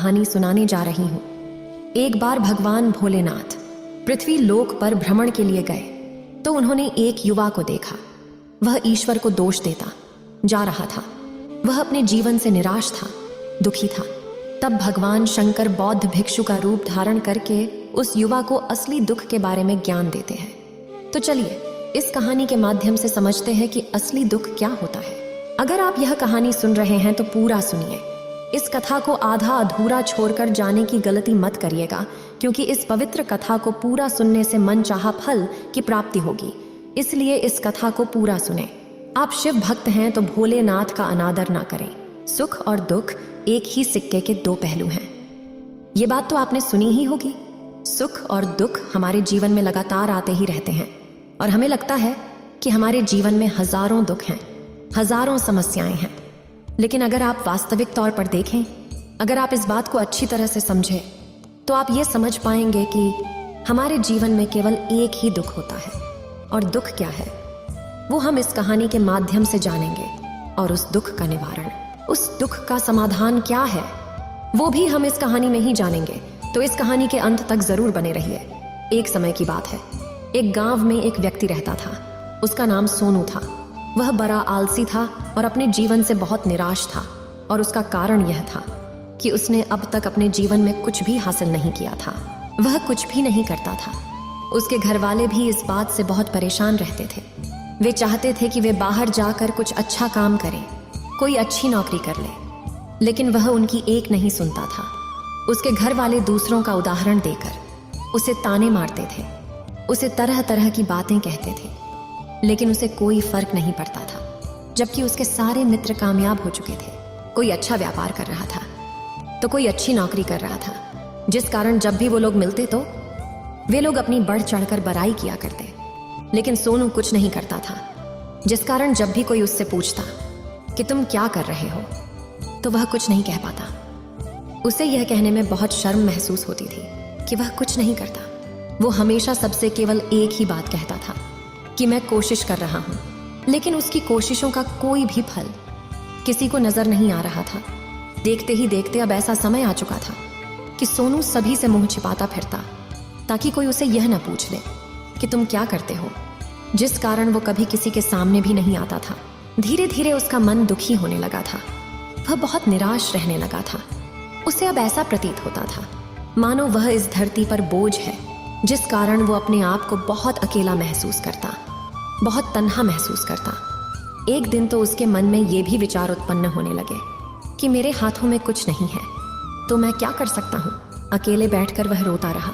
कहानी सुनाने जा रही हूँ। एक बार भगवान भोलेनाथ पृथ्वी लोक पर भ्रमण के लिए गए तो उन्होंने एक युवा को देखा। वह ईश्वर को दोष देता जा रहा था। वह अपने जीवन से निराश था, दुखी था। तब भगवान शंकर बौद्ध भिक्षु का रूप धारण करके उस युवा को असली दुख के बारे में ज्ञान देते हैं। तो चलिए इस कहानी के माध्यम से समझते हैं कि असली दुख क्या होता है। अगर आप यह कहानी सुन रहे हैं तो पूरा सुनिए। इस कथा को आधा अधूरा छोड़कर जाने की गलती मत करिएगा, क्योंकि इस पवित्र कथा को पूरा सुनने से मनचाहा फल की प्राप्ति होगी। इसलिए इस कथा को पूरा सुने। आप शिव भक्त हैं तो भोलेनाथ का अनादर ना करें। सुख और दुख एक ही सिक्के के दो पहलू हैं। ये बात तो आपने सुनी ही होगी। सुख और दुख हमारे जीवन में लगातार आते ही रहते हैं और हमें लगता है कि हमारे जीवन में हजारों दुख हैं, हजारों समस्याएं हैं। लेकिन अगर आप वास्तविक तौर पर देखें, अगर आप इस बात को अच्छी तरह से समझें, तो आप ये समझ पाएंगे कि हमारे जीवन में केवल एक ही दुख होता है। और दुख क्या है वो हम इस कहानी के माध्यम से जानेंगे। और उस दुख का निवारण, उस दुख का समाधान क्या है, वो भी हम इस कहानी में ही जानेंगे। तो इस कहानी के अंत तक जरूर बने रहिए। एक समय की बात है, एक गांव में एक व्यक्ति रहता था। उसका नाम सोनू था। वह बड़ा आलसी था और अपने जीवन से बहुत निराश था। और उसका कारण यह था कि उसने अब तक अपने जीवन में कुछ भी हासिल नहीं किया था। वह कुछ भी नहीं करता था। उसके घर वाले भी इस बात से बहुत परेशान रहते थे। वे चाहते थे कि वे बाहर जाकर कुछ अच्छा काम करें, कोई अच्छी नौकरी कर ले, लेकिन वह उनकी एक नहीं सुनता था। उसके घर वाले दूसरों का उदाहरण देकर उसे ताने मारते थे, उसे तरह तरह की बातें कहते थे, लेकिन उसे कोई फर्क नहीं पड़ता था। जबकि उसके सारे मित्र कामयाब हो चुके थे। कोई अच्छा व्यापार कर रहा था तो कोई अच्छी नौकरी कर रहा था, जिस कारण जब भी वो लोग मिलते तो वे लोग अपनी बढ़ चढ़कर बड़ाई किया करते। लेकिन सोनू कुछ नहीं करता था, जिस कारण जब भी कोई उससे पूछता कि तुम क्या कर रहे हो, तो वह कुछ नहीं कह पाता। उसे यह कहने में बहुत शर्म महसूस होती थी कि वह कुछ नहीं करता। वो हमेशा सबसे केवल एक ही बात कहता था कि मैं कोशिश कर रहा हूं। लेकिन उसकी कोशिशों का कोई भी फल किसी को नजर नहीं आ रहा था। देखते ही देखते अब ऐसा समय आ चुका था कि सोनू सभी से मुंह छिपाता फिरता, ताकि कोई उसे यह न पूछ ले कि तुम क्या करते हो, जिस कारण वो कभी किसी के सामने भी नहीं आता था। धीरे धीरे उसका मन दुखी होने लगा था। वह बहुत निराश रहने लगा था। उसे अब ऐसा प्रतीत होता था मानो वह इस धरती पर बोझ है, जिस कारण वो अपने आप को बहुत अकेला महसूस करता, बहुत तन्हा महसूस करता। एक दिन तो उसके मन में ये भी विचार उत्पन्न होने लगे कि मेरे हाथों में कुछ नहीं है तो मैं क्या कर सकता हूँ। अकेले बैठकर वह रोता रहा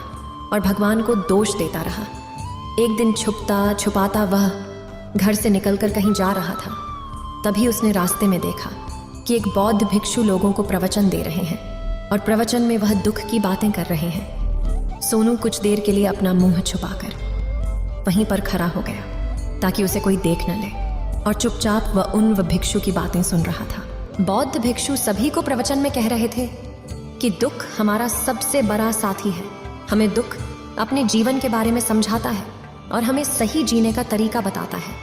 और भगवान को दोष देता रहा। एक दिन छुपता छुपाता वह घर से निकलकर कहीं जा रहा था। तभी उसने रास्ते में देखा कि एक बौद्ध भिक्षु लोगों को प्रवचन दे रहे हैं और प्रवचन में वह दुख की बातें कर रहे हैं। सोनू कुछ देर के लिए अपना मुंह छुपाकर वहीं पर खड़ा हो गया ताकि उसे कोई देख न ले, और चुपचाप वह उन भिक्षु की बातें सुन रहा था। बौद्ध भिक्षु सभी को प्रवचन में कह रहे थे कि दुख हमारा सबसे बड़ा साथी है। हमें दुख अपने जीवन के बारे में समझाता है और हमें सही जीने का तरीका बताता है।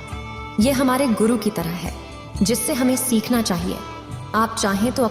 यह हमारे गुरु की तरह है जिससे हमें सीखना चाहिए। आप चाहें तो